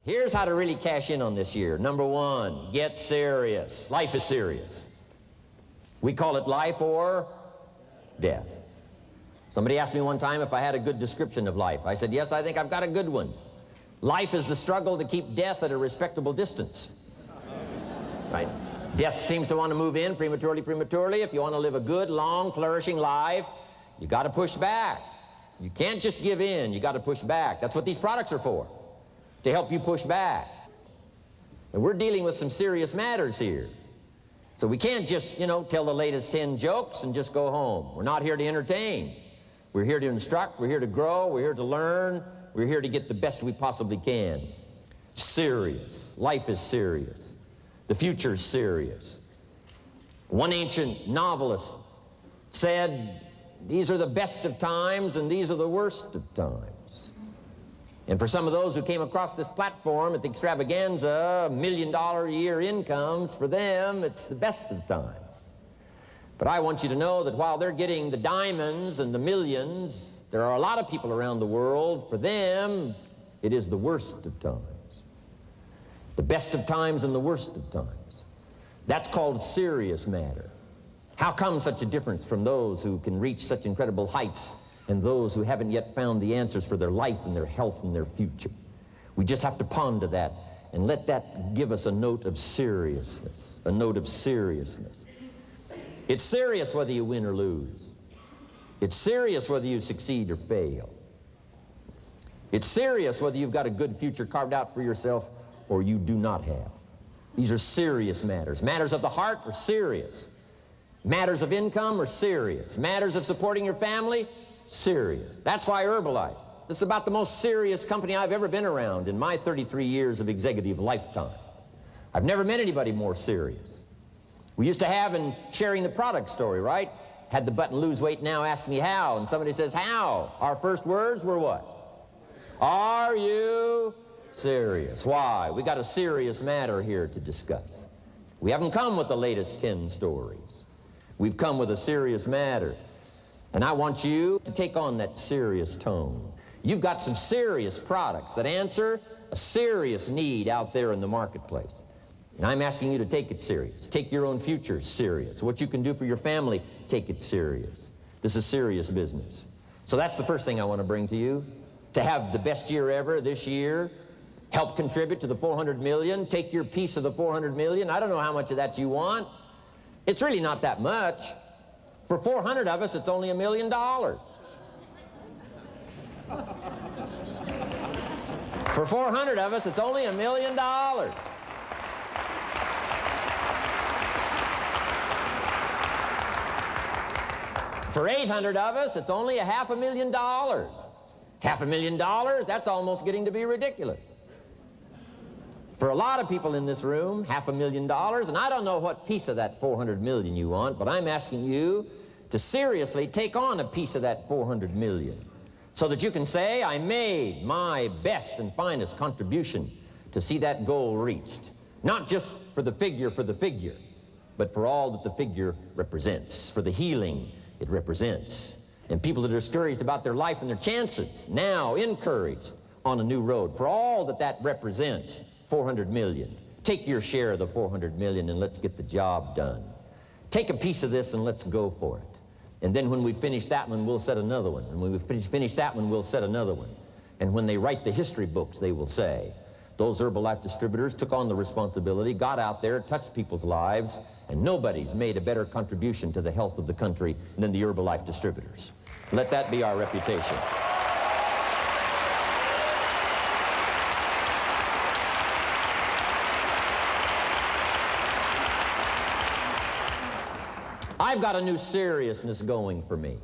Here's how to really cash in on this year. Number one, get serious. Life is serious. We call it life or death. Somebody asked me one time if I had a good description of life. I said, yes, I think I've got a good one. Life is the struggle to keep death at a respectable distance. Right? Death seems to want to move in prematurely. If you want to live a good, long, flourishing life, you got to push back. You can't just give in. You got to push back. That's what these products are for, to help you push back. And we're dealing with some serious matters here. So we can't just, tell the latest 10 jokes and just go home. We're not here to entertain. We're here to instruct. We're here to grow. We're here to learn. We're here to get the best we possibly can. Serious. Life is serious. The future is serious. One ancient novelist said, these are the best of times and these are the worst of times. And for some of those who came across this platform at the extravaganza, $1 million a year incomes, for them, it's the best of times. But I want you to know that while they're getting the diamonds and the millions, there are a lot of people around the world, for them, it is the worst of times. The best of times and the worst of times. That's called serious matter. How come such a difference from those who can reach such incredible heights and those who haven't yet found the answers for their life and their health and their future? We just have to ponder that and let that give us a note of seriousness, a note of seriousness. It's serious whether you win or lose. It's serious whether you succeed or fail. It's serious whether you've got a good future carved out for yourself or you do not have. These are serious matters. Matters of the heart are serious. Matters of income are serious. Matters of supporting your family, serious. That's why Herbalife, this is about the most serious company I've ever been around in my 33 years of executive lifetime. I've never met anybody more serious. We used to have in sharing the product story, right? Had the button lose weight, now ask me how. And somebody says, how? Our first words were what? Are you serious? Why? We got a serious matter here to discuss. We haven't come with the latest 10 stories. We've come with a serious matter. And I want you to take on that serious tone. You've got some serious products that answer a serious need out there in the marketplace. And I'm asking you to take it serious. Take your own future serious. What you can do for your family, take it serious. This is serious business. So that's the first thing I want to bring to you. To have the best year ever this year, help contribute to the 400 million, take your piece of the 400 million. I don't know how much of that you want. It's really not that much. For 400 of us, it's only $1 million. For 400 of us, it's only $1 million. For 800 of us, it's only $500,000. $500,000, that's almost getting to be ridiculous. For a lot of people in this room, $500,000, and I don't know what piece of that 400 million you want, but I'm asking you to seriously take on a piece of that 400 million so that you can say, I made my best and finest contribution to see that goal reached. Not just for the figure, but for all that the figure represents, for the healing it represents. And people that are discouraged about their life and their chances, now encouraged on a new road, for all that that represents. 400 million. Take your share of the 400 million and let's get the job done. Take a piece of this and let's go for it. And then when we finish that one, we'll set another one. And when we finish that one, we'll set another one. And when they write the history books, they will say, those Herbalife distributors took on the responsibility, got out there, touched people's lives, and nobody's made a better contribution to the health of the country than the Herbalife distributors. Let that be our reputation. I've got a new seriousness going for me.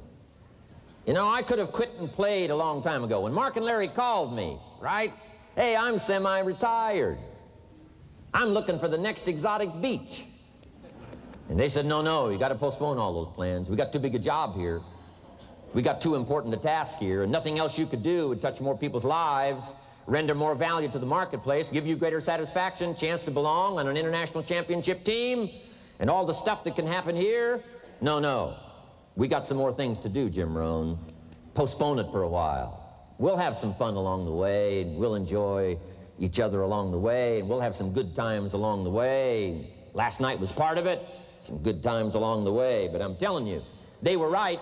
I could have quit and played a long time ago. When Mark and Larry called me, right? Hey, I'm semi-retired. I'm looking for the next exotic beach. And they said, no, you got to postpone all those plans. We got too big a job here. We got too important a task here, and nothing else you could do would touch more people's lives, render more value to the marketplace, give you greater satisfaction, chance to belong on an international championship team, and all the stuff that can happen here. No. We got some more things to do, Jim Rohn. Postpone it for a while. We'll have some fun along the way, and we'll enjoy each other along the way, and we'll have some good times along the way. Last night was part of it, some good times along the way, but I'm telling you, they were right.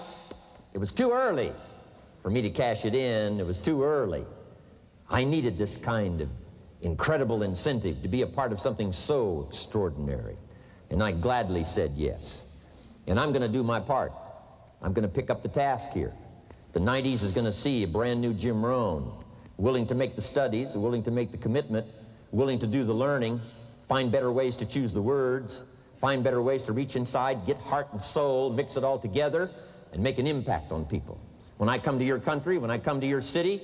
It was too early for me to cash it in. It was too early. I needed this kind of incredible incentive to be a part of something so extraordinary, and I gladly said yes. And I'm going to do my part. I'm going to pick up the task here. The 90s is going to see a brand new Jim Rohn, willing to make the studies, willing to make the commitment, willing to do the learning, find better ways to choose the words, find better ways to reach inside, get heart and soul, mix it all together, and make an impact on people. When I come to your country, when I come to your city,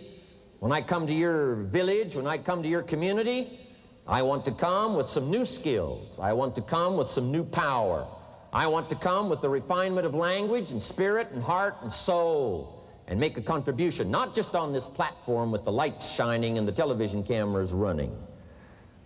when I come to your village, when I come to your community, I want to come with some new skills. I want to come with some new power. I want to come with the refinement of language and spirit and heart and soul, and make a contribution, not just on this platform with the lights shining and the television cameras running.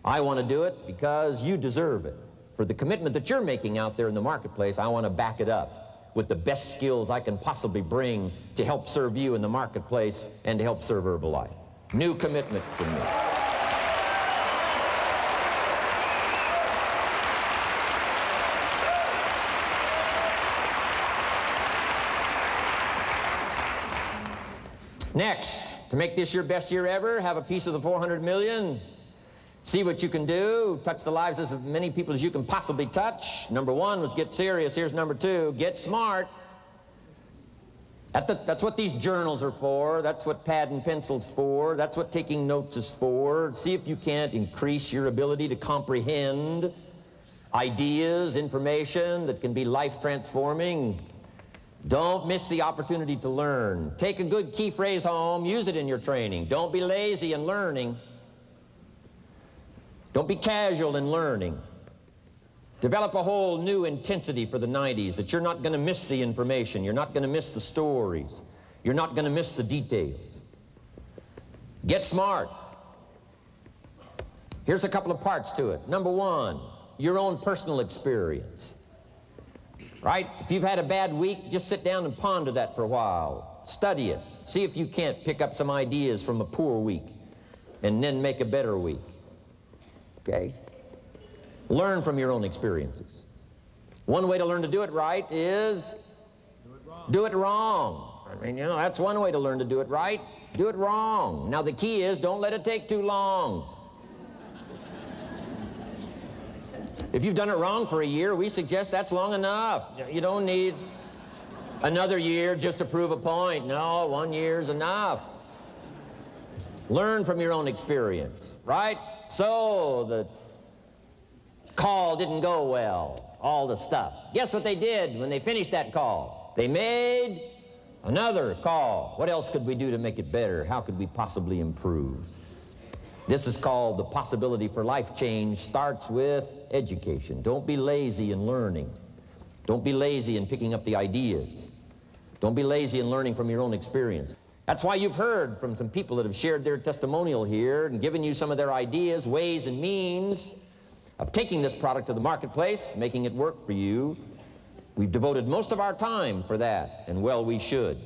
I want to do it because you deserve it. For the commitment that you're making out there in the marketplace, I want to back it up with the best skills I can possibly bring to help serve you in the marketplace and to help serve Herbalife. New commitment from me. Next, to make this your best year ever, have a piece of the 400 million. See what you can do. Touch the lives of as many people as you can possibly touch. Number one was get serious. Here's number two, get smart. That's what these journals are for. That's what pad and pencil's for. That's what taking notes is for. See if you can't increase your ability to comprehend ideas, information that can be life-transforming. Don't miss the opportunity to learn. Take a good key phrase home, use it in your training. Don't be lazy in learning. Don't be casual in learning. Develop a whole new intensity for the 90s that you're not going to miss the information, you're not going to miss the stories, you're not going to miss the details. Get smart. Here's a couple of parts to it. Number one, your own personal experience. Right? If you've had a bad week, just sit down and ponder that for a while. Study it. See if you can't pick up some ideas from a poor week and then make a better week. Okay? Learn from your own experiences. One way to learn to do it right is do it wrong. I mean, you know, that's one way to learn to do it right. Do it wrong. Now the key is don't let it take too long. If you've done it wrong for a year, we suggest that's long enough. You don't need another year just to prove a point. No, 1 year's enough. Learn from your own experience, right? So the call didn't go well, all the stuff. Guess what they did when they finished that call? They made another call. What else could we do to make it better? How could we possibly improve? This is called the possibility for life change. Starts with education. Don't be lazy in learning. Don't be lazy in picking up the ideas. Don't be lazy in learning from your own experience. That's why you've heard from some people that have shared their testimonial here and given you some of their ideas, ways, and means of taking this product to the marketplace, making it work for you. We've devoted most of our time for that, and well, we should.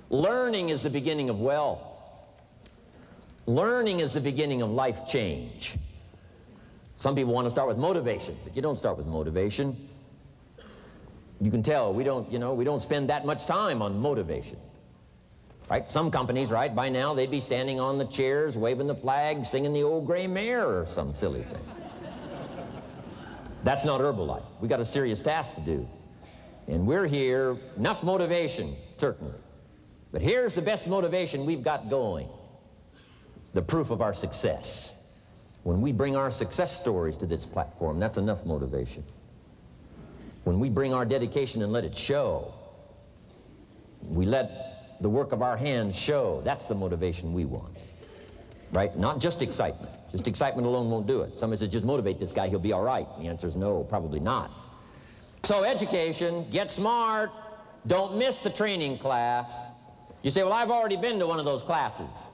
Learning is the beginning of wealth. Learning is the beginning of life change. Some people want to start with motivation, but you don't start with motivation. You can tell we don't spend that much time on motivation. Right? Some companies, right, by now they'd be standing on the chairs, waving the flag, singing the old gray mare or some silly thing. That's not Herbalife. We got a serious task to do. And we're here, enough motivation, certainly. But here's the best motivation we've got going. The proof of our success. When we bring our success stories to this platform, that's enough motivation. When we bring our dedication and let it show, we let the work of our hands show, that's the motivation we want. Right? Not just excitement. Just excitement alone won't do it. Somebody says, just motivate this guy, he'll be all right. The answer is no, probably not. So education, get smart, don't miss the training class. You say, well, I've already been to one of those classes.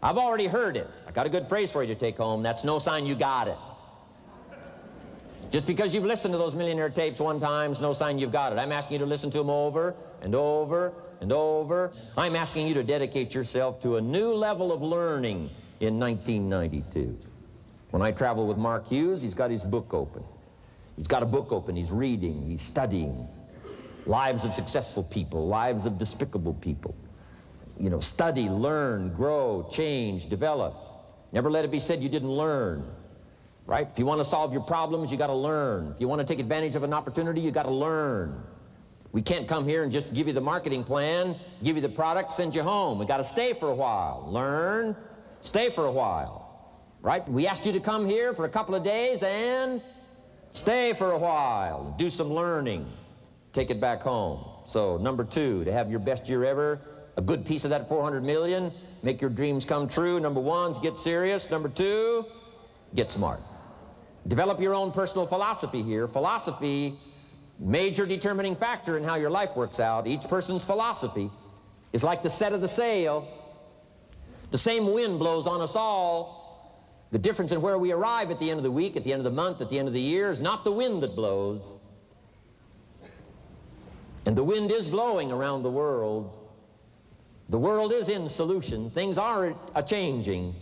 I've already heard it. I got a good phrase for you to take home. That's no sign you got it. Just because you've listened to those millionaire tapes one time is no sign you've got it. I'm asking you to listen to them over and over and over. I'm asking you to dedicate yourself to a new level of learning in 1992. When I travel with Mark Hughes, he's got his book open. He's got a book open, he's reading, he's studying. Lives of successful people, lives of despicable people. You know, study, learn, grow, change, develop. Never let it be said you didn't learn, right? If you want to solve your problems, you got to learn. If you want to take advantage of an opportunity, you got to learn. We can't come here and just give you the marketing plan, give you the product, send you home. We got to stay for a while, learn, stay for a while, right? We asked you to come here for a couple of days and stay for a while, do some learning, take it back home. So number 2, to have your best year ever, a good piece of that 400 million, make your dreams come true. Number 1 is get serious. Number 2, get smart. Develop your own personal philosophy here. Philosophy, major determining factor in how your life works out. Each person's philosophy is like the set of the sail. The same wind blows on us all. The difference in where we arrive at the end of the week, at the end of the month, at the end of the year is not the wind that blows. And the wind is blowing around the world. The world is in solution. Things are a-changing.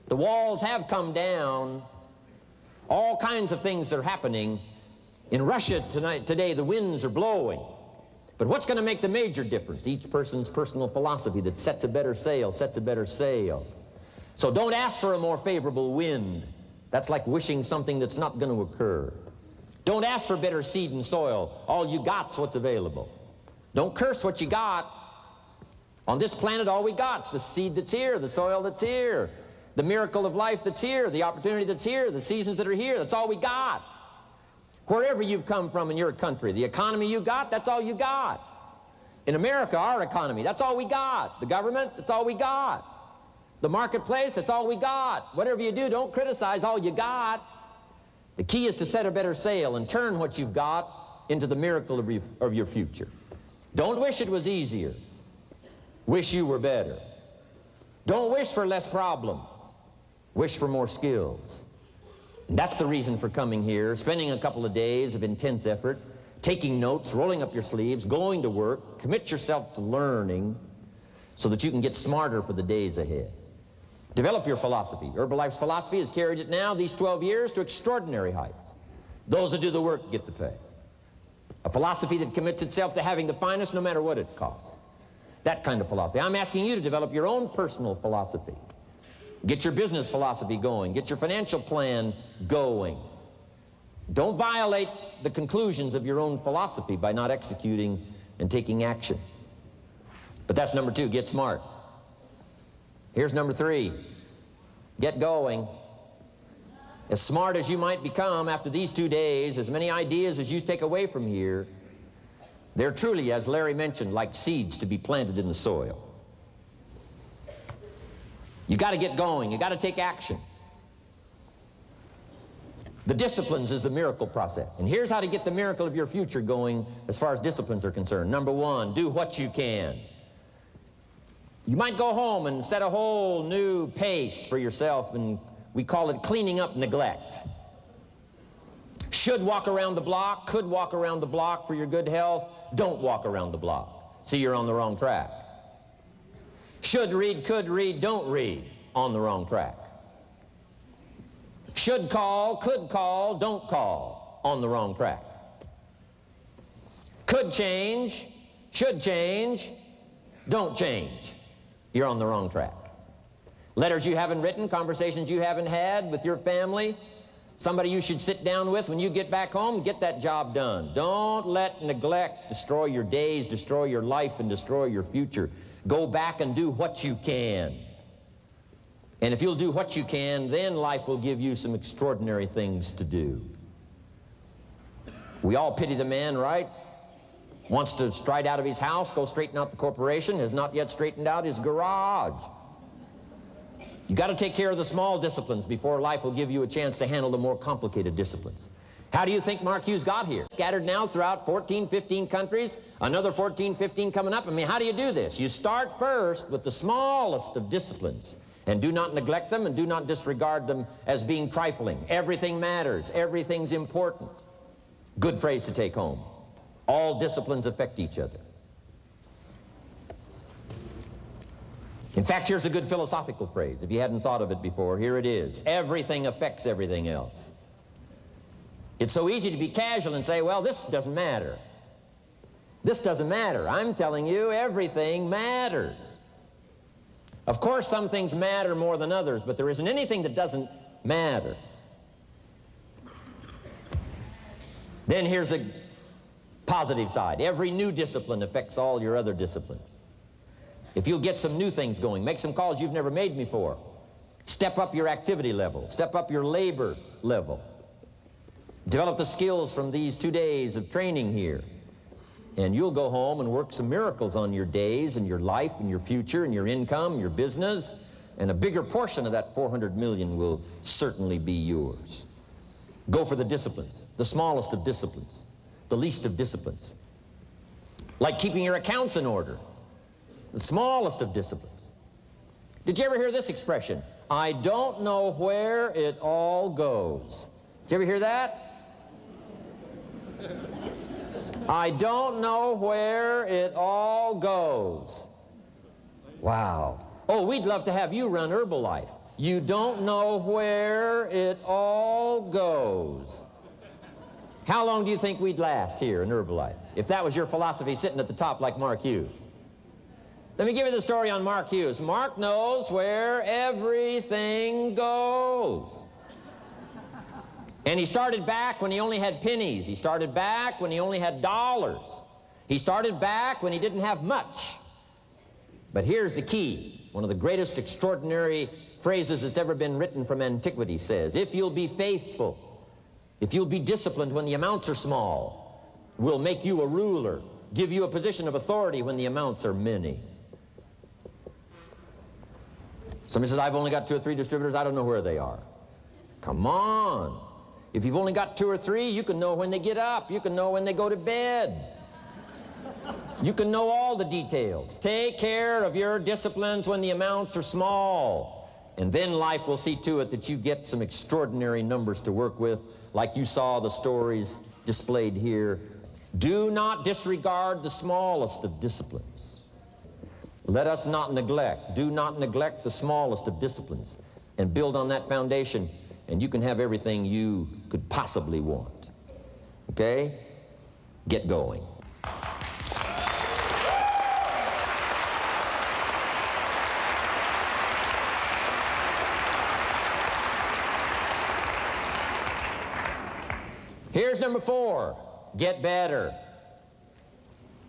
The walls have come down. All kinds of things are happening. In Russia today, the winds are blowing. But what's going to make the major difference? Each person's personal philosophy that sets a better sail, sets a better sail. So don't ask for a more favorable wind. That's like wishing something that's not going to occur. Don't ask for better seed and soil. All you got's what's available. Don't curse what you got. On this planet, all we got's the seed that's here, the soil that's here, the miracle of life that's here, the opportunity that's here, the seasons that are here. That's all we got. Wherever you've come from in your country, the economy you got, that's all you got. In America, our economy, that's all we got. The government, that's all we got. The marketplace, that's all we got. Whatever you do, don't criticize all you got. The key is to set a better sail and turn what you've got into the miracle of your future. Don't wish it was easier. Wish you were better. Don't wish for less problems. Wish for more skills. And that's the reason for coming here, spending a couple of days of intense effort, taking notes, rolling up your sleeves, going to work, commit yourself to learning so that you can get smarter for the days ahead. Develop your philosophy. Herbalife's philosophy has carried it now, these 12 years, to extraordinary heights. Those who do the work get the pay. A philosophy that commits itself to having the finest no matter what it costs. That kind of philosophy. I'm asking you to develop your own personal philosophy. Get your business philosophy going. Get your financial plan going. Don't violate the conclusions of your own philosophy by not executing and taking action. But that's number 2, get smart. Here's number 3, get going. As smart as you might become after these 2 days, as many ideas as you take away from here, they're truly, as Larry mentioned, like seeds to be planted in the soil. You got to get going. You got to take action. The disciplines is the miracle process. And here's how to get the miracle of your future going as far as disciplines are concerned. Number 1, do what you can. You might go home and set a whole new pace for yourself, and we call it cleaning up neglect. Should walk around the block, could walk around the block for your good health. Don't walk around the block. See, you're on the wrong track. Should read, could read, don't read. On the wrong track. Should call, could call, don't call. On the wrong track. Could change, should change, don't change. You're on the wrong track. Letters you haven't written, conversations you haven't had with your family, somebody you should sit down with when you get back home, get that job done. Don't let neglect destroy your days, destroy your life, and destroy your future. Go back and do what you can. And if you'll do what you can, then life will give you some extraordinary things to do. We all pity the man, right? Wants to stride out of his house, go straighten out the corporation, has not yet straightened out his garage. You got to take care of the small disciplines before life will give you a chance to handle the more complicated disciplines. How do you think Mark Hughes got here? Scattered now throughout 14, 15 countries, another 14, 15 coming up. I mean, how do you do this? You start first with the smallest of disciplines, and do not neglect them and do not disregard them as being trifling. Everything matters. Everything's important. Good phrase to take home. All disciplines affect each other. In fact, here's a good philosophical phrase. If you hadn't thought of it before, here it is. Everything affects everything else. It's so easy to be casual and say, well, this doesn't matter. This doesn't matter. I'm telling you, everything matters. Of course, some things matter more than others, but there isn't anything that doesn't matter. Then here's the positive side. Every new discipline affects all your other disciplines. If you'll get some new things going, make some calls you've never made before, step up your activity level, step up your labor level, develop the skills from these 2 days of training here, and you'll go home and work some miracles on your days and your life and your future and your income, your business, and a bigger portion of that 400 million will certainly be yours. Go for the disciplines, the smallest of disciplines, the least of disciplines. Like keeping your accounts in order, the smallest of disciplines. Did you ever hear this expression? I don't know where it all goes. Did you ever hear that? I don't know where it all goes. Wow. Oh, we'd love to have you run Herbalife. You don't know where it all goes. How long do you think we'd last here in Herbalife if that was your philosophy sitting at the top like Mark Hughes? Let me give you the story on Mark Hughes. Mark knows where everything goes. And he started back when he only had pennies. He started back when he only had dollars. He started back when he didn't have much. But here's the key. One of the greatest extraordinary phrases that's ever been written from antiquity says, if you'll be faithful, if you'll be disciplined when the amounts are small, we'll make you a ruler, give you a position of authority when the amounts are many. Somebody says, I've only got 2 or 3 distributors, I don't know where they are. Come on. If you've only got 2 or 3, you can know when they get up. You can know when they go to bed. You can know all the details. Take care of your disciplines when the amounts are small. And then life will see to it that you get some extraordinary numbers to work with, like you saw the stories displayed here. Do not disregard the smallest of disciplines. Let us not neglect, do not neglect the smallest of disciplines, and build on that foundation, and you can have everything you could possibly want. Okay? Get going. Here's number 4, get better.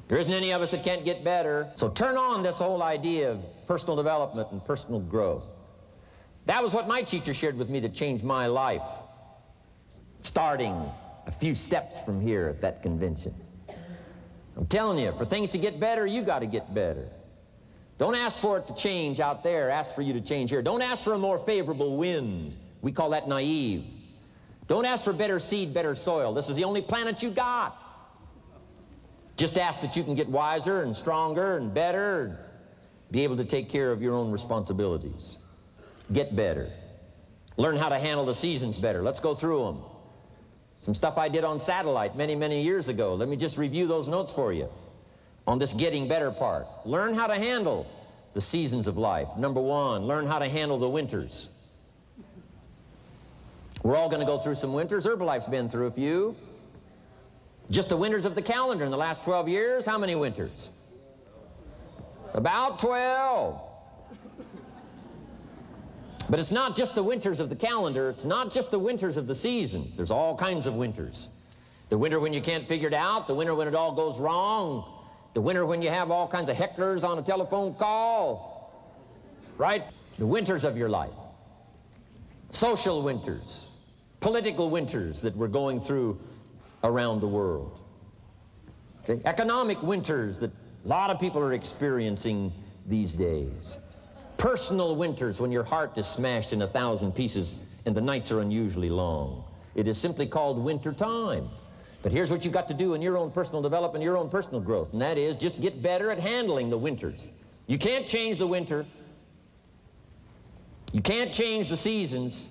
There isn't any of us that can't get better. So turn on this whole idea of personal development and personal growth. That was what my teacher shared with me that changed my life, starting a few steps from here at that convention. I'm telling you, for things to get better, you got to get better. Don't ask for it to change out there. Ask for you to change here. Don't ask for a more favorable wind. We call that naive. Don't ask for better seed, better soil. This is the only planet you got. Just ask that you can get wiser and stronger and better and be able to take care of your own responsibilities. Get better. Learn how to handle the seasons better. Let's go through them. Some stuff I did on satellite many, many years ago. Let me just review those notes for you on this getting better part. Learn how to handle the seasons of life. Number 1, learn how to handle the winters. We're all going to go through some winters. Herbalife's been through a few. Just the winters of the calendar in the last 12 years, how many winters? About 12. But it's not just the winters of the calendar. It's not just the winters of the seasons. There's all kinds of winters. The winter when you can't figure it out. The winter when it all goes wrong. The winter when you have all kinds of hecklers on a telephone call. Right? The winters of your life. Social winters. Political winters that we're going through around the world. Okay? Economic winters that a lot of people are experiencing these days. Personal winters when your heart is smashed in 1,000 pieces and the nights are unusually long. It is simply called winter time. But here's what you've got to do in your own personal development, your own personal growth, and that is just get better at handling the winters. You can't change the winter. You can't change the seasons,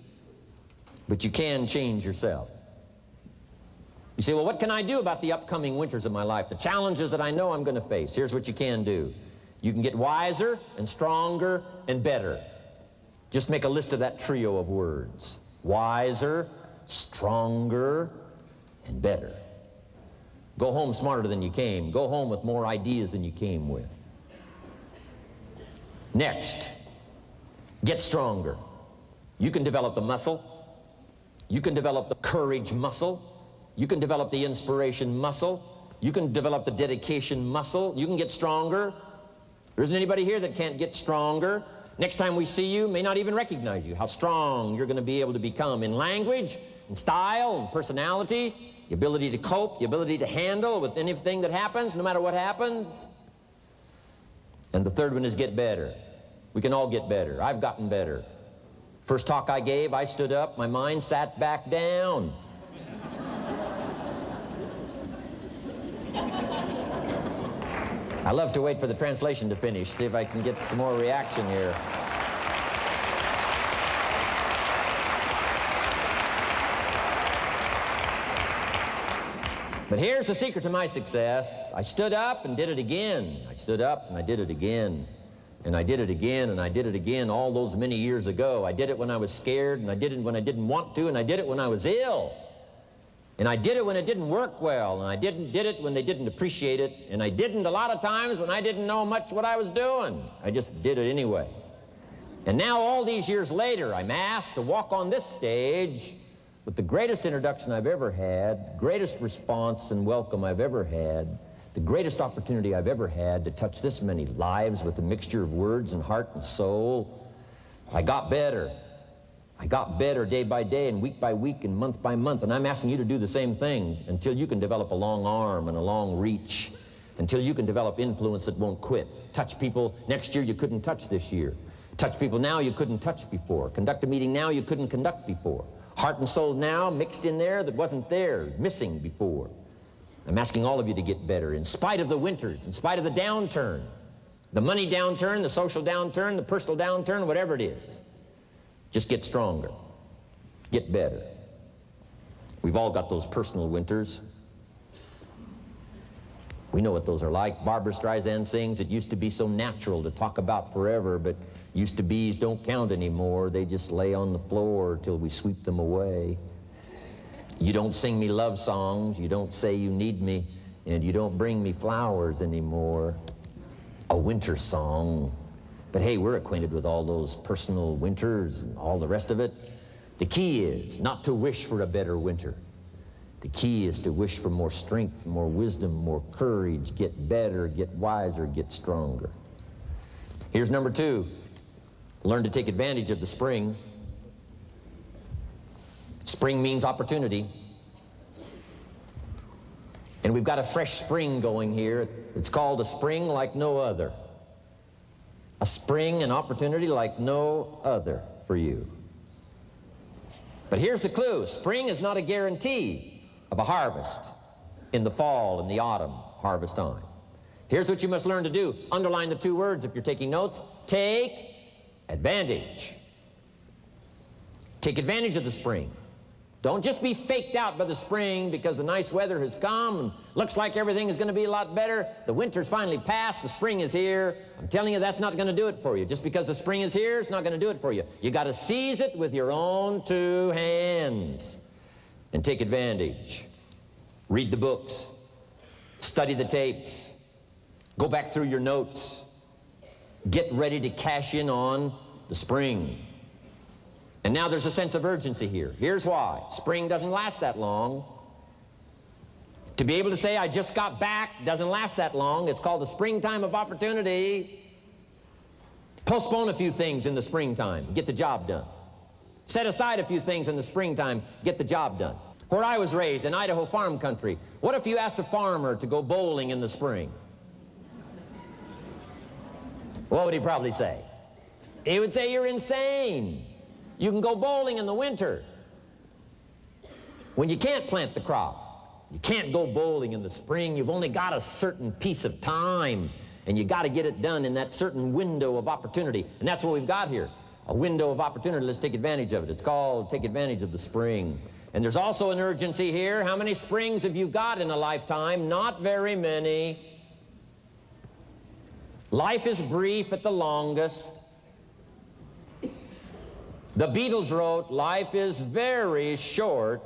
but you can change yourself. You say, well, what can I do about the upcoming winters of my life, the challenges that I know I'm going to face? Here's what you can do. You can get wiser and stronger and better. Just make a list of that trio of words. Wiser, stronger, and better. Go home smarter than you came. Go home with more ideas than you came with. Next, get stronger. You can develop the muscle. You can develop the courage muscle. You can develop the inspiration muscle. You can develop the dedication muscle. You can get stronger. There isn't anybody here that can't get stronger. Next time we see you, may not even recognize you, how strong you're going to be able to become in language, in style, in personality, the ability to cope, the ability to handle with anything that happens, no matter what happens. And the third one is get better. We can all get better. I've gotten better. First talk I gave, I stood up, my mind sat back down. I love to wait for the translation to finish, see if I can get some more reaction here. But here's the secret to my success. I stood up and did it again. I stood up and I did it again. And I did it again and I did it again all those many years ago. I did it when I was scared, and I did it when I didn't want to, and I did it when I was ill. And I did it when it didn't work well, and I did it when they didn't appreciate it, and I didn't a lot of times when I didn't know much what I was doing. I just did it anyway. And now all these years later, I'm asked to walk on this stage with the greatest introduction I've ever had, greatest response and welcome I've ever had, the greatest opportunity I've ever had to touch this many lives with a mixture of words and heart and soul. I got better. I got better day by day and week by week and month by month, and I'm asking you to do the same thing until you can develop a long arm and a long reach, until you can develop influence that won't quit. Touch people next year you couldn't touch this year. Touch people now you couldn't touch before. Conduct a meeting now you couldn't conduct before. Heart and soul now mixed in there that wasn't there, missing before. I'm asking all of you to get better in spite of the winters, in spite of the downturn, the money downturn, the social downturn, the personal downturn, whatever it is. Just get stronger. Get better. We've all got those personal winters. We know what those are like. Barbra Streisand sings, it used to be so natural to talk about forever, but used to be's don't count anymore. They just lay on the floor till we sweep them away. You don't sing me love songs, you don't say you need me, and you don't bring me flowers anymore. A winter song. But hey, we're acquainted with all those personal winters and all the rest of it. The key is not to wish for a better winter. The key is to wish for more strength, more wisdom, more courage, get better, get wiser, get stronger. Here's number 2. Learn to take advantage of the spring. Spring means opportunity. And we've got a fresh spring going here. It's called a spring like no other. A spring, an opportunity like no other for you. But here's the clue. Spring is not a guarantee of a harvest in the fall and the autumn harvest time. Here's what you must learn to do. Underline the 2 words if you're taking notes. Take advantage. Take advantage of the spring. Don't just be faked out by the spring because the nice weather has come and looks like everything is going to be a lot better. The winter's finally passed, the spring is here. I'm telling you, that's not going to do it for you. Just because the spring is here, it's not going to do it for you. You got to seize it with your own 2 hands and take advantage. Read the books, study the tapes, go back through your notes, get ready to cash in on the spring. And now there's a sense of urgency here. Here's why. Spring doesn't last that long. To be able to say, I just got back, doesn't last that long. It's called the springtime of opportunity. Postpone a few things in the springtime. Get the job done. Set aside a few things in the springtime. Get the job done. Where I was raised, in Idaho farm country, what if you asked a farmer to go bowling in the spring? What would he probably say? He would say, you're insane. You can go bowling in the winter when you can't plant the crop. You can't go bowling in the spring. You've only got a certain piece of time, and you got to get it done in that certain window of opportunity. And that's what we've got here, a window of opportunity. Let's take advantage of it. It's called take advantage of the spring. And there's also an urgency here. How many springs have you got in a lifetime? Not very many. Life is brief at the longest. The Beatles wrote, life is very short.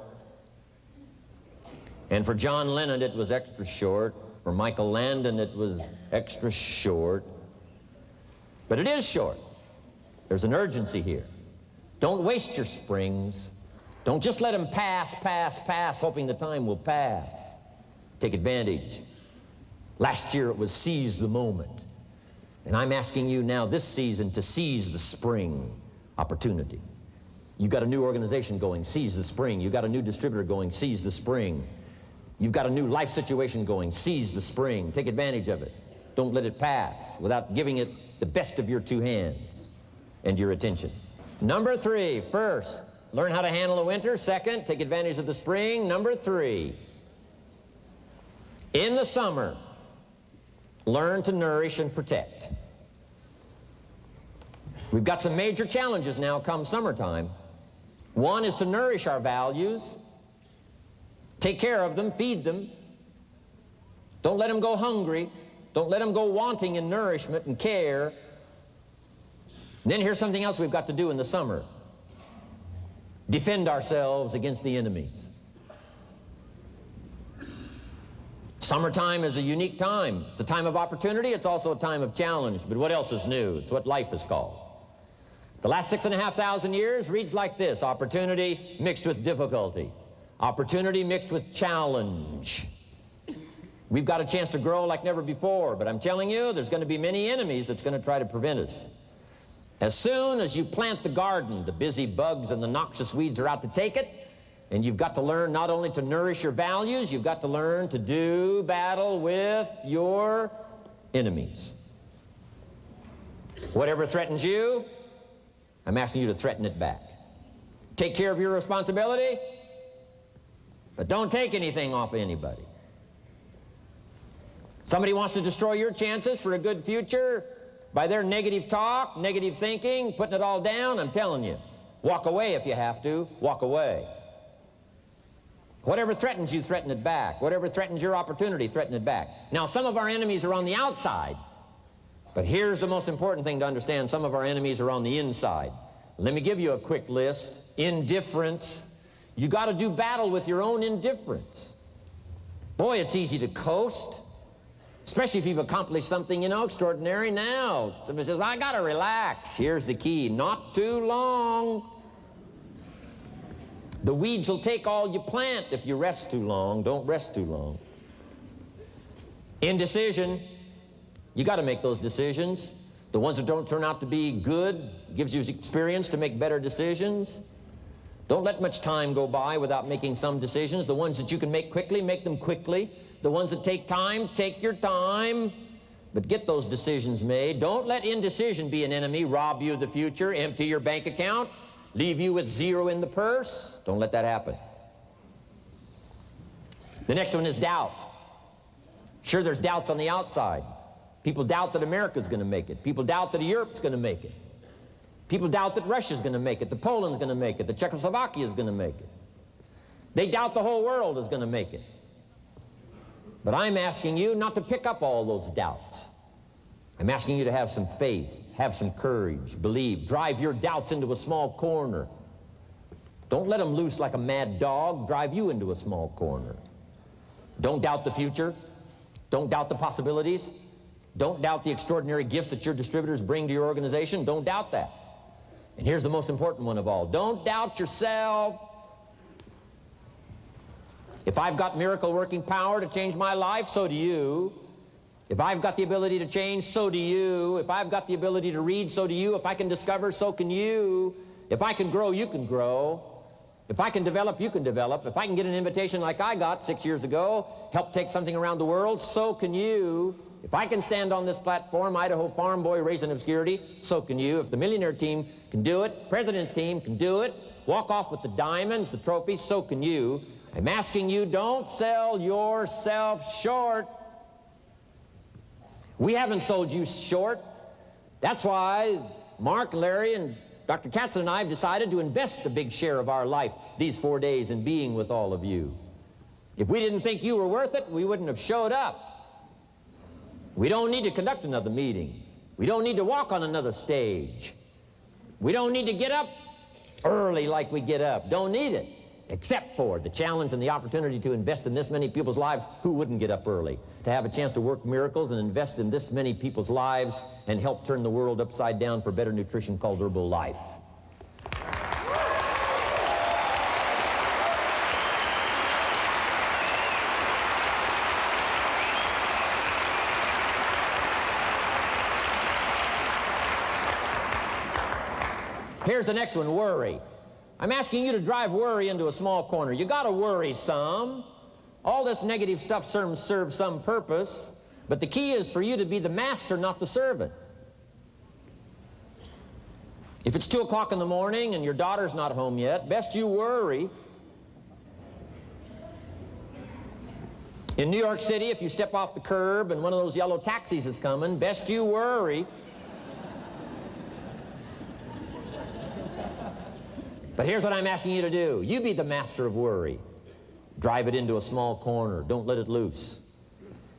And for John Lennon, it was extra short. For Michael Landon, it was extra short. But it is short. There's an urgency here. Don't waste your springs. Don't just let them pass, hoping the time will pass. Take advantage. Last year it was seize the moment. And I'm asking you now this season to seize the spring opportunity. You've got a new organization going, seize the spring. You've got a new distributor going, seize the spring. You've got a new life situation going, seize the spring. Take advantage of it. Don't let it pass without giving it the best of your two hands and your attention. Number 3, first, learn how to handle the winter. Second, take advantage of the spring. Number 3, in the summer, learn to nourish and protect. We've got some major challenges now come summertime. One is to nourish our values, take care of them, feed them. Don't let them go hungry. Don't let them go wanting in nourishment and care. And then here's something else we've got to do in the summer. Defend ourselves against the enemies. Summertime is a unique time. It's a time of opportunity. It's also a time of challenge. But what else is new? It's what life is called. The last 6,500 years reads like this: opportunity mixed with difficulty. Opportunity mixed with challenge. We've got a chance to grow like never before, but I'm telling you, there's going to be many enemies that's going to try to prevent us. As soon as you plant the garden, the busy bugs and the noxious weeds are out to take it, and you've got to learn not only to nourish your values, you've got to learn to do battle with your enemies. Whatever threatens you, I'm asking you to threaten it back. Take care of your responsibility, but don't take anything off of anybody. Somebody wants to destroy your chances for a good future by their negative talk, negative thinking, putting it all down. I'm telling you, walk away if you have to. Walk away. Whatever threatens you, threaten it back. Whatever threatens your opportunity, threaten it back. Now, some of our enemies are on the outside, but here's the most important thing to understand. Some of our enemies are on the inside. Let me give you a quick list. Indifference. You got to do battle with your own indifference. Boy, it's easy to coast, especially if you've accomplished something, extraordinary. Now, somebody says, well, I got to relax. Here's the key: not too long. The weeds will take all you plant if you rest too long. Don't rest too long. Indecision. You got to make those decisions. The ones that don't turn out to be good gives you experience to make better decisions. Don't let much time go by without making some decisions. The ones that you can make quickly, make them quickly. The ones that take time, take your time. But get those decisions made. Don't let indecision be an enemy, rob you of the future, empty your bank account, leave you with zero in the purse. Don't let that happen. The next one is doubt. Sure, there's doubts on the outside. People doubt that America's going to make it. People doubt that Europe's going to make it. People doubt that Russia's going to make it, that Poland's going to make it, that Czechoslovakia's going to make it. They doubt the whole world is going to make it. But I'm asking you not to pick up all those doubts. I'm asking you to have some faith, have some courage, believe, drive your doubts into a small corner. Don't let them loose like a mad dog, drive you into a small corner. Don't doubt the future. Don't doubt the possibilities. Don't doubt the extraordinary gifts that your distributors bring to your organization. Don't doubt that. And here's the most important one of all. Don't doubt yourself. If I've got miracle working power to change my life, so do you. If I've got the ability to change, so do you. If I've got the ability to read, so do you. If I can discover, so can you. If I can grow, you can grow. If I can develop, you can develop. If I can get an invitation like I got 6 years ago, help take something around the world, so can you. If I can stand on this platform, Idaho farm boy raised in obscurity, so can you. If the millionaire team can do it, president's team can do it, walk off with the diamonds, the trophies, so can you. I'm asking you, don't sell yourself short. We haven't sold you short. That's why Mark, Larry, and Dr. Katzen and I have decided to invest a big share of our life these 4 days in being with all of you. If we didn't think you were worth it, we wouldn't have showed up. We don't need to conduct another meeting. We don't need to walk on another stage. We don't need to get up early like we get up. Don't need it, except for the challenge and the opportunity to invest in this many people's lives who wouldn't get up early, to have a chance to work miracles and invest in this many people's lives and help turn the world upside down for better nutrition called Herbal Life. Here's the next one, worry. I'm asking you to drive worry into a small corner. You got to worry some. All this negative stuff serves some purpose, but the key is for you to be the master, not the servant. If it's 2 o'clock in the morning and your daughter's not home yet, best you worry. In New York City, if you step off the curb and one of those yellow taxis is coming, best you worry. But here's what I'm asking you to do. You be the master of worry. Drive it into a small corner. Don't let it loose.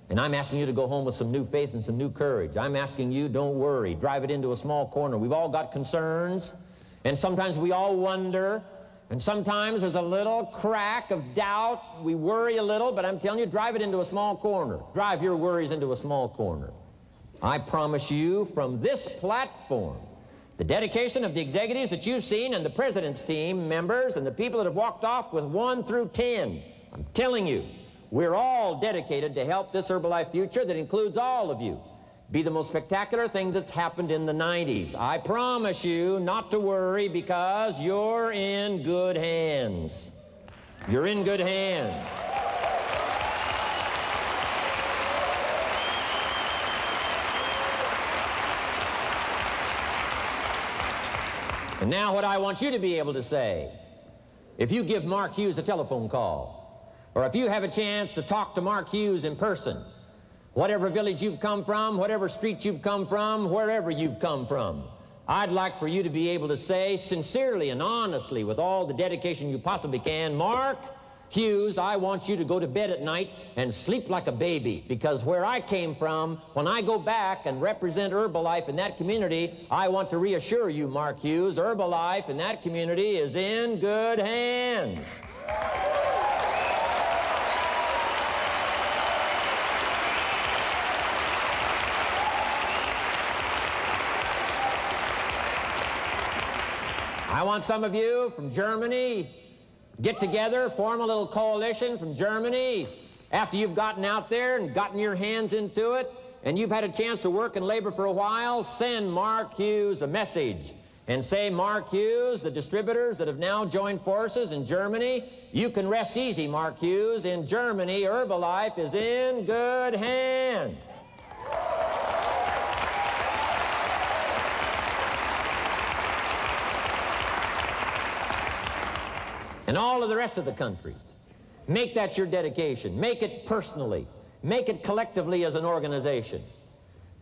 And I'm asking you to go home with some new faith and some new courage. I'm asking you, don't worry. Drive it into a small corner. We've all got concerns, and sometimes we all wonder, and sometimes there's a little crack of doubt. We worry a little, but I'm telling you, drive it into a small corner. Drive your worries into a small corner. I promise you, from this platform, the dedication of the executives that you've seen and the president's team members and the people that have walked off with 1 through 10, I'm telling you, we're all dedicated to help this Herbalife future that includes all of you be the most spectacular thing that's happened in the 90s. I promise you not to worry because you're in good hands. You're in good hands. And now what I want you to be able to say, if you give Mark Hughes a telephone call, or if you have a chance to talk to Mark Hughes in person, whatever village you've come from, whatever street you've come from, wherever you've come from, I'd like for you to be able to say sincerely and honestly with all the dedication you possibly can, Mark Hughes, I want you to go to bed at night and sleep like a baby, because where I came from, when I go back and represent Herbalife in that community, I want to reassure you, Mark Hughes, Herbalife in that community is in good hands. I want some of you from Germany, get together, form a little coalition from Germany. After you've gotten out there and gotten your hands into it, and you've had a chance to work and labor for a while, send Mark Hughes a message and say, Mark Hughes, the distributors that have now joined forces in Germany, you can rest easy, Mark Hughes. In Germany, Herbalife is in good hands. And all of the rest of the countries. Make that your dedication. Make it personally. Make it collectively as an organization.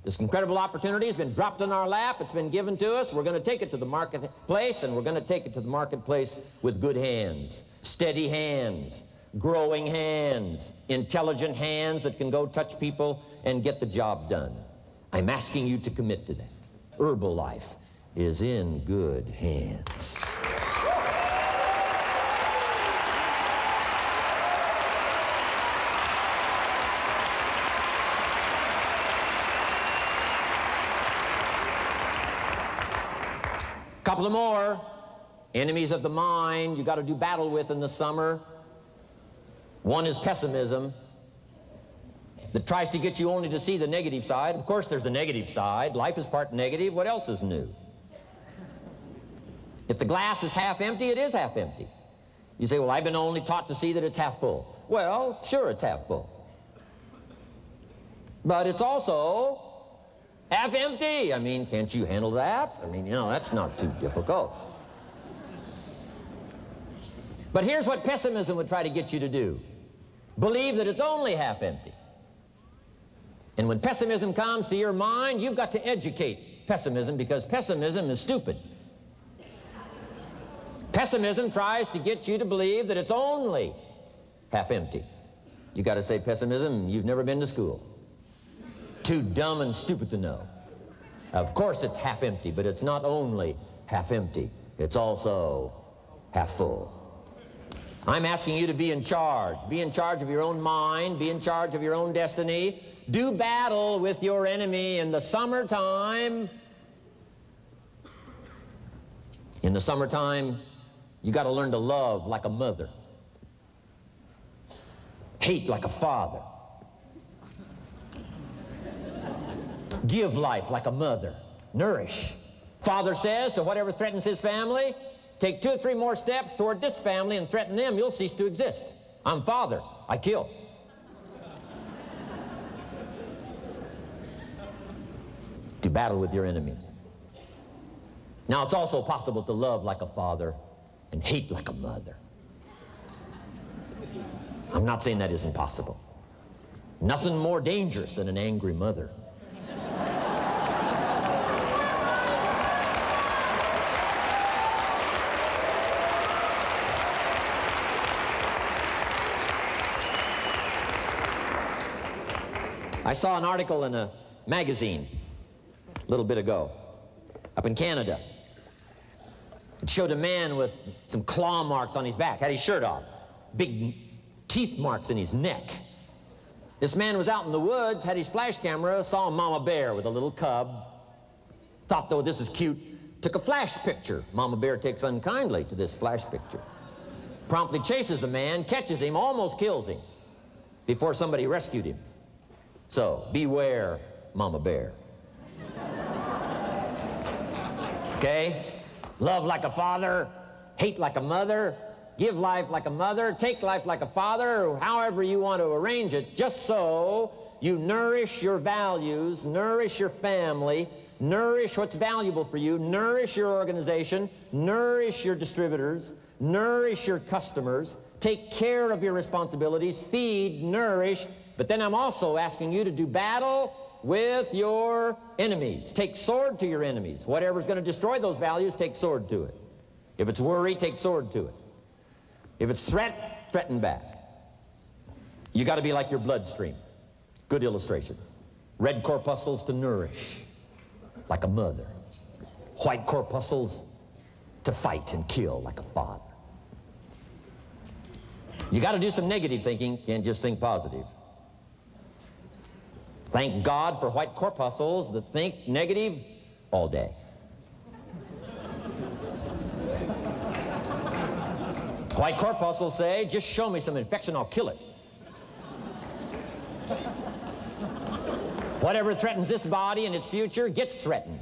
This incredible opportunity has been dropped in our lap. It's been given to us. We're going to take it to the marketplace, and we're going to take it to the marketplace with good hands, steady hands, growing hands, intelligent hands that can go touch people and get the job done. I'm asking you to commit to that. Herbalife is in good hands. Couple of more enemies of the mind you got to do battle with in the summer. One is pessimism that tries to get you only to see the negative side. Of course there's the negative side. Life is part negative. What else is new? If the glass is half empty, it is half empty. You say, well, I've been only taught to see that it's half full. Well, sure, it's half full. But it's also half empty. I mean, can't you handle that? I mean, you know, that's not too difficult. But here's what pessimism would try to get you to do. Believe that it's only half empty. And when pessimism comes to your mind, you've got to educate pessimism, because pessimism is stupid. Pessimism tries to get you to believe that it's only half empty. You got to say, pessimism, you've never been to school. Too dumb and stupid to know. Of course it's half empty, but it's not only half empty, it's also half full. I'm asking you to be in charge. Be in charge of your own mind. Be in charge of your own destiny. Do battle with your enemy in the summertime. In the summertime, you got to learn to love like a mother. Hate like a father. Give life like a mother. Nourish. Father says to whatever threatens his family, take 2 or 3 more steps toward this family and threaten them, you'll cease to exist. I'm father. I kill. Do battle with your enemies. Now, it's also possible to love like a father and hate like a mother. I'm not saying that isn't possible. Nothing more dangerous than an angry mother. I saw an article in a magazine a little bit ago up in Canada. It showed a man with some claw marks on his back, had his shirt off, big teeth marks in his neck. This man was out in the woods, had his flash camera, saw a mama bear with a little cub, thought, though, this is cute, took a flash picture. Mama bear takes unkindly to this flash picture. Promptly chases the man, catches him, almost kills him before somebody rescued him. So, beware, mama bear. Okay? Love like a father, hate like a mother, give life like a mother, take life like a father, however you want to arrange it, just so you nourish your values, nourish your family, nourish what's valuable for you, nourish your organization, nourish your distributors, nourish your customers, take care of your responsibilities, feed, nourish. But then I'm also asking you to do battle with your enemies. Take sword to your enemies. Whatever's going to destroy those values, take sword to it. If it's worry, take sword to it. If it's threat, threaten back. You got to be like your bloodstream. Good illustration. Red corpuscles to nourish, like a mother. White corpuscles to fight and kill, like a father. You got to do some negative thinking. Can't just think positive. Thank God for white corpuscles that think negative all day. White corpuscles say, just show me some infection, I'll kill it. Whatever threatens this body and its future gets threatened.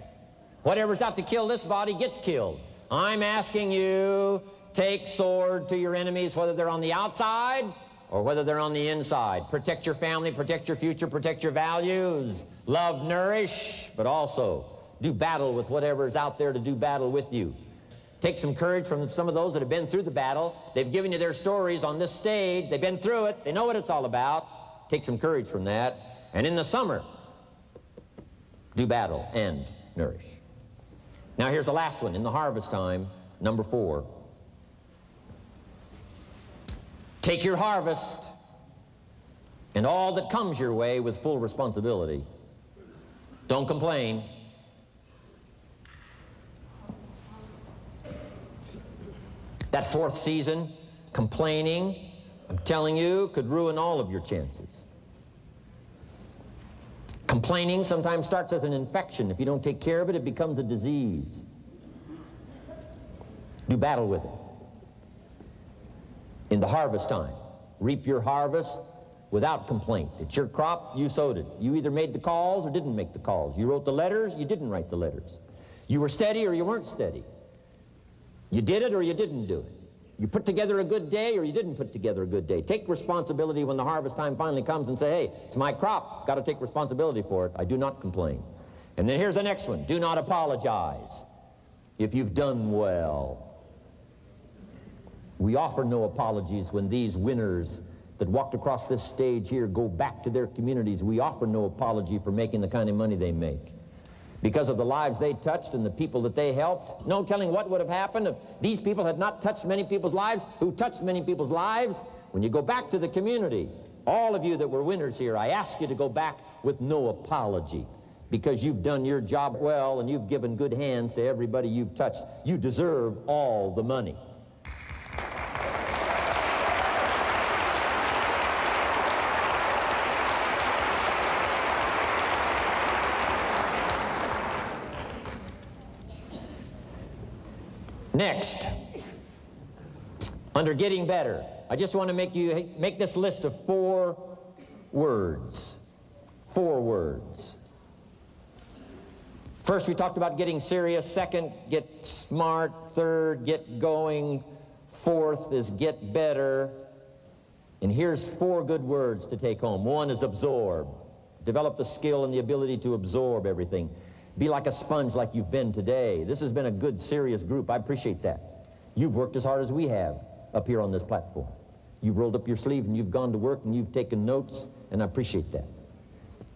Whatever's got to kill this body gets killed. I'm asking you, take sword to your enemies, whether they're on the outside or whether they're on the inside. Protect your family, protect your future, protect your values. Love, nourish, but also do battle with whatever's out there to do battle with you. Take some courage from some of those that have been through the battle. They've given you their stories on this stage. They've been through it. They know what it's all about. Take some courage from that. And in the summer, do battle and nourish. Now here's the last one. In the harvest time, number 4. Take your harvest and all that comes your way with full responsibility. Don't complain. That 4th season, complaining, I'm telling you, could ruin all of your chances. Complaining sometimes starts as an infection. If you don't take care of it, it becomes a disease. Do battle with it. In the harvest time, reap your harvest without complaint. It's your crop, you sowed it. You either made the calls or didn't make the calls. You wrote the letters, you didn't write the letters. You were steady or you weren't steady. You did it or you didn't do it. You put together a good day or you didn't put together a good day. Take responsibility when the harvest time finally comes and say, hey, it's my crop. Got to take responsibility for it. I do not complain. And then here's the next one. Do not apologize if you've done well. We offer no apologies when these winners that walked across this stage here go back to their communities. We offer no apology for making the kind of money they make. Because of the lives they touched and the people that they helped. No telling what would have happened if these people had not touched many people's lives, who touched many people's lives. When you go back to the community, all of you that were winners here, I ask you to go back with no apology. Because you've done your job well and you've given good hands to everybody you've touched. You deserve all the money. Next, under getting better, I just want to make this list of 4 words. 4 words. First, we talked about getting serious. Second, get smart. Third, get going. Fourth is get better. And here's 4 good words to take home. 1 is absorb. Develop the skill and the ability to absorb everything. Be like a sponge like you've been today. This has been a good, serious group. I appreciate that. You've worked as hard as we have up here on this platform. You've rolled up your sleeves and you've gone to work and you've taken notes, and I appreciate that.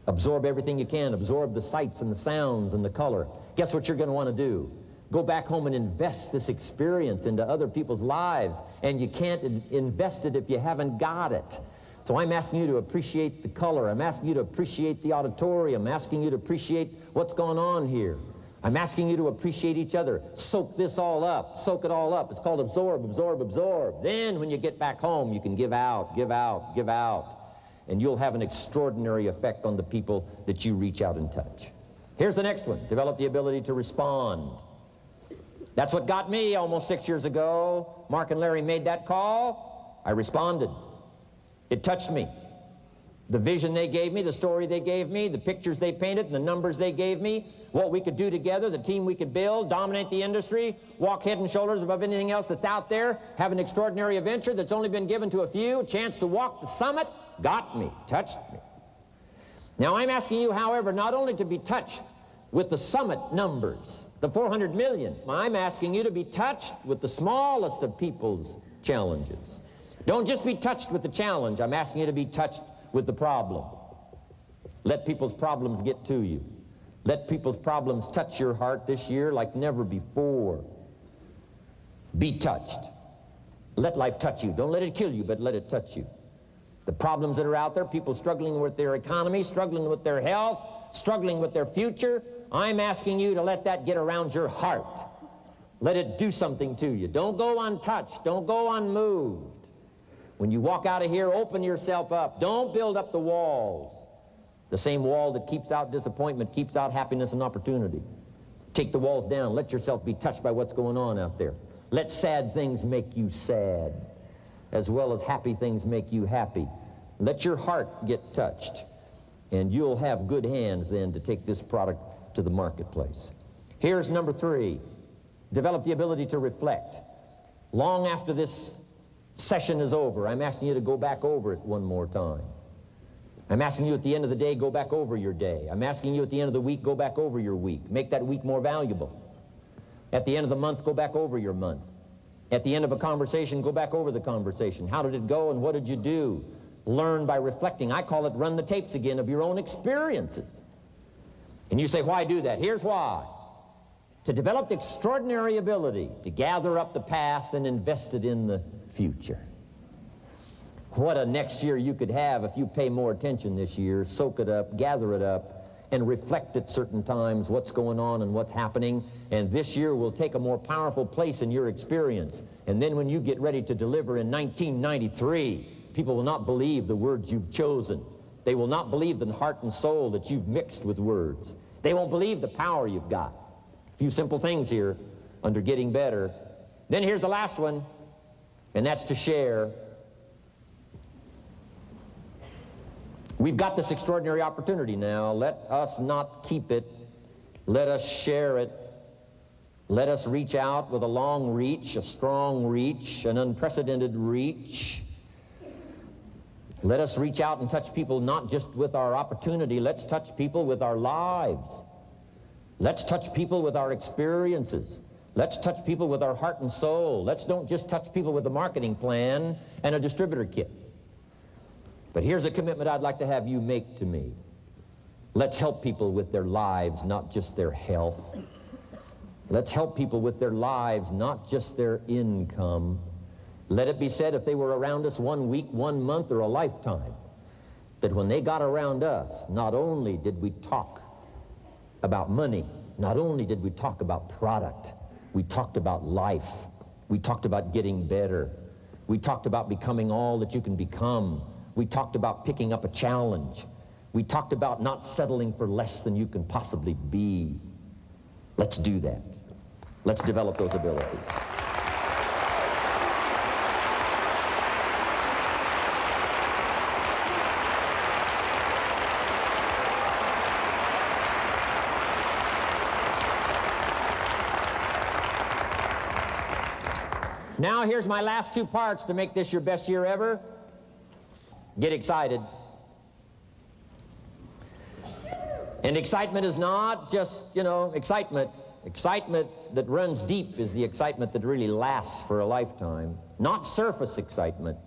Absorb everything you can. Absorb the sights and the sounds and the color. Guess what you're going to want to do? Go back home and invest this experience into other people's lives, and you can't invest it if you haven't got it. So I'm asking you to appreciate the color. I'm asking you to appreciate the auditorium. I'm asking you to appreciate what's going on here. I'm asking you to appreciate each other. Soak this all up. Soak it all up. It's called absorb, absorb, absorb. Then when you get back home, you can give out, give out, give out. And you'll have an extraordinary effect on the people that you reach out and touch. Here's the next one. Develop the ability to respond. That's what got me almost 6 years ago. Mark and Larry made that call. I responded. It touched me. The vision they gave me, the story they gave me, the pictures they painted, and the numbers they gave me, what we could do together, the team we could build, dominate the industry, walk head and shoulders above anything else that's out there, have an extraordinary adventure that's only been given to a few, a chance to walk the summit, got me, touched me. Now I'm asking you, however, not only to be touched with the summit numbers, the 400 million, I'm asking you to be touched with the smallest of people's challenges. Don't just be touched with the challenge. I'm asking you to be touched with the problem. Let people's problems get to you. Let people's problems touch your heart this year like never before. Be touched. Let life touch you. Don't let it kill you, but let it touch you. The problems that are out there, people struggling with their economy, struggling with their health, struggling with their future, I'm asking you to let that get around your heart. Let it do something to you. Don't go untouched. Don't go unmoved. When you walk out of here, open yourself up. Don't build up the walls. The same wall that keeps out disappointment keeps out happiness and opportunity. Take the walls down. Let yourself be touched by what's going on out there. Let sad things make you sad, as well as happy things make you happy. Let your heart get touched, and you'll have good hands then to take this product to the marketplace. Here's number 3. Develop the ability to reflect. Long after this session is over, I'm asking you to go back over it one more time. I'm asking you at the end of the day, go back over your day. I'm asking you at the end of the week, go back over your week. Make that week more valuable. At the end of the month, go back over your month. At the end of a conversation, go back over the conversation. How did it go and what did you do? Learn by reflecting. I call it run the tapes again of your own experiences. And you say, why do that? Here's why. To develop the extraordinary ability to gather up the past and invest it in the future. What a next year you could have if you pay more attention this year, soak it up, gather it up, and reflect at certain times what's going on and what's happening. And this year will take a more powerful place in your experience. And then when you get ready to deliver in 1993, people will not believe the words you've chosen. They will not believe the heart and soul that you've mixed with words. They won't believe the power you've got. A few simple things here under getting better. Then here's the last one, and that's to share. We've got this extraordinary opportunity now. Let us not keep it. Let us share it. Let us reach out with a long reach, a strong reach, an unprecedented reach. Let us reach out and touch people not just with our opportunity. Let's touch people with our lives. Let's touch people with our experiences. Let's touch people with our heart and soul. Let's don't just touch people with a marketing plan and a distributor kit. But here's a commitment I'd like to have you make to me. Let's help people with their lives, not just their health. Let's help people with their lives, not just their income. Let it be said, if they were around us 1 week, 1 month, or a lifetime, that when they got around us, not only did we talk about money, not only did we talk about product, we talked about life. We talked about getting better. We talked about becoming all that you can become. We talked about picking up a challenge. We talked about not settling for less than you can possibly be. Let's do that. Let's develop those abilities. Now here's my last two parts to make this your best year ever. Get excited. And excitement is not just, excitement. Excitement that runs deep is the excitement that really lasts for a lifetime, not surface excitement.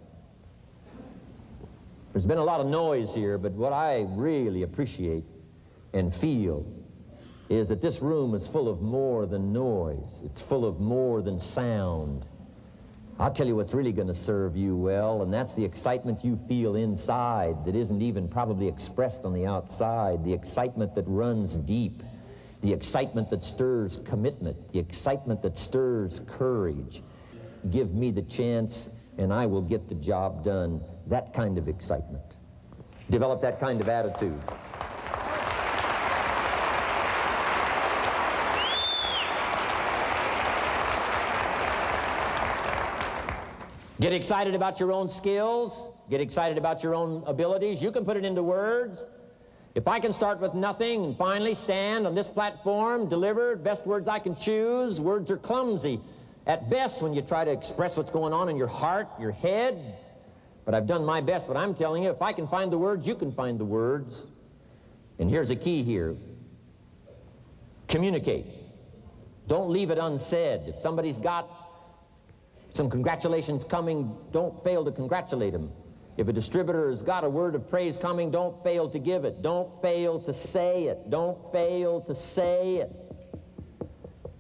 There's been a lot of noise here, but what I really appreciate and feel is that this room is full of more than noise. It's full of more than sound. I'll tell you what's really going to serve you well, and that's the excitement you feel inside that isn't even probably expressed on the outside, the excitement that runs deep, the excitement that stirs commitment, the excitement that stirs courage. Give me the chance, and I will get the job done. That kind of excitement. Develop that kind of attitude. Get excited about your own skills. Get excited about your own abilities. You can put it into words. If I can start with nothing and finally stand on this platform, deliver best words I can choose, words are clumsy at best when you try to express what's going on in your heart, your head. But I've done my best, but I'm telling you, if I can find the words, you can find the words. And here's a key here. Communicate. Don't leave it unsaid. If somebody's got some congratulations coming, don't fail to congratulate them. If a distributor has got a word of praise coming, don't fail to give it. Don't fail to say it. Don't fail to say it.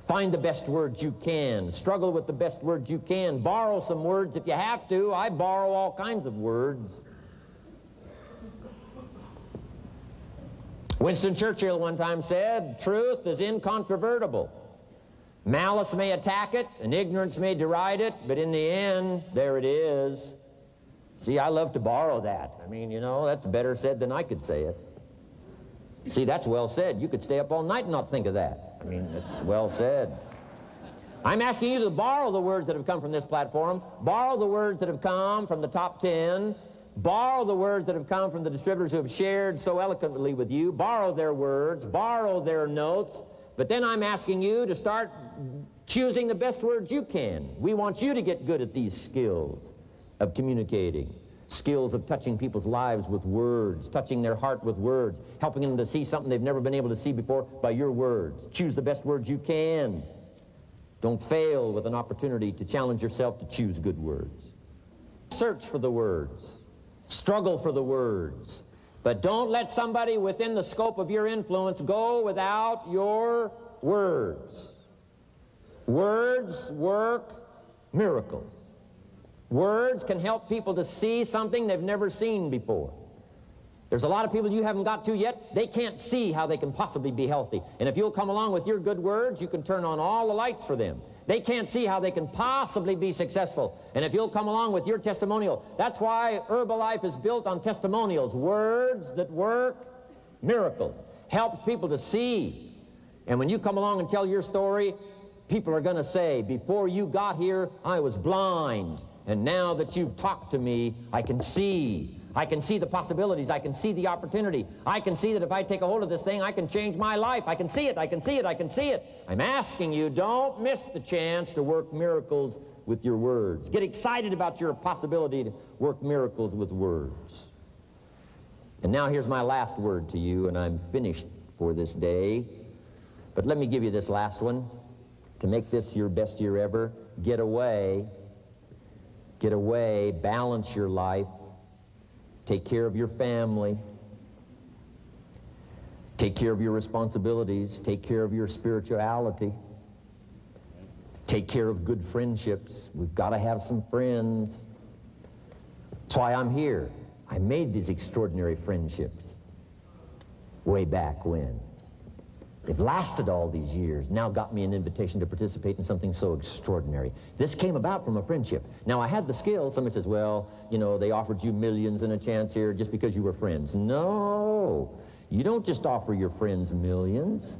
Find the best words you can. Struggle with the best words you can. Borrow some words if you have to. I borrow all kinds of words. Winston Churchill one time said, "Truth is incontrovertible. Malice may attack it, and ignorance may deride it, but in the end, there it is." See, I love to borrow that. I mean, that's better said than I could say it. See, that's well said. You could stay up all night and not think of that. I mean, it's well said. I'm asking you to borrow the words that have come from this platform, borrow the words that have come from the top 10, borrow the words that have come from the distributors who have shared so eloquently with you, borrow their words, borrow their notes. But then I'm asking you to start choosing the best words you can. We want you to get good at these skills of communicating, skills of touching people's lives with words, touching their heart with words, helping them to see something they've never been able to see before by your words. Choose the best words you can. Don't fail with an opportunity to challenge yourself to choose good words. Search for the words. Struggle for the words. But don't let somebody within the scope of your influence go without your words. Words work miracles. Words can help people to see something they've never seen before. There's a lot of people you haven't got to yet. They can't see how they can possibly be healthy. And if you'll come along with your good words, you can turn on all the lights for them. They can't see how they can possibly be successful. And if you'll come along with your testimonial, that's why Herbalife is built on testimonials, words that work miracles, helps people to see. And when you come along and tell your story, people are going to say, before you got here, I was blind. And now that you've talked to me, I can see. I can see the possibilities. I can see the opportunity. I can see that if I take a hold of this thing, I can change my life. I can see it. I can see it. I can see it. I'm asking you, don't miss the chance to work miracles with your words. Get excited about your possibility to work miracles with words. And now here's my last word to you, and I'm finished for this day. But let me give you this last one. To make this your best year ever, get away. Get away. Balance your life. Take care of your family. Take care of your responsibilities. Take care of your spirituality. Take care of good friendships. We've got to have some friends. That's why I'm here. I made these extraordinary friendships way back when. They've lasted all these years, now got me an invitation to participate in something so extraordinary. This came about from a friendship. Now, I had the skills. Somebody says, well, you know, they offered you millions and a chance here just because you were friends. No, you don't just offer your friends millions.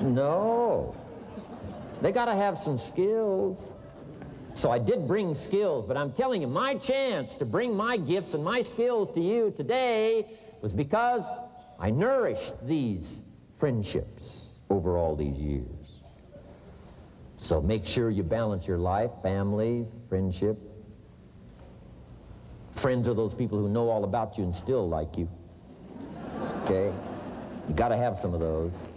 No. They got to have some skills. So I did bring skills, but I'm telling you, my chance to bring my gifts and my skills to you today was because I nourished these friendships over all these years. So make sure you balance your life, family, friendship. Friends are those people who know all about you and still like you. Okay? You got to have some of those.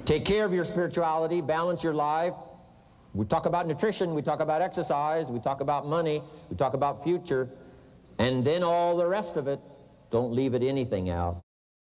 Take care of your spirituality, balance your life. We talk about nutrition, we talk about exercise, we talk about money, we talk about future, and then all the rest of it. Don't leave anything out.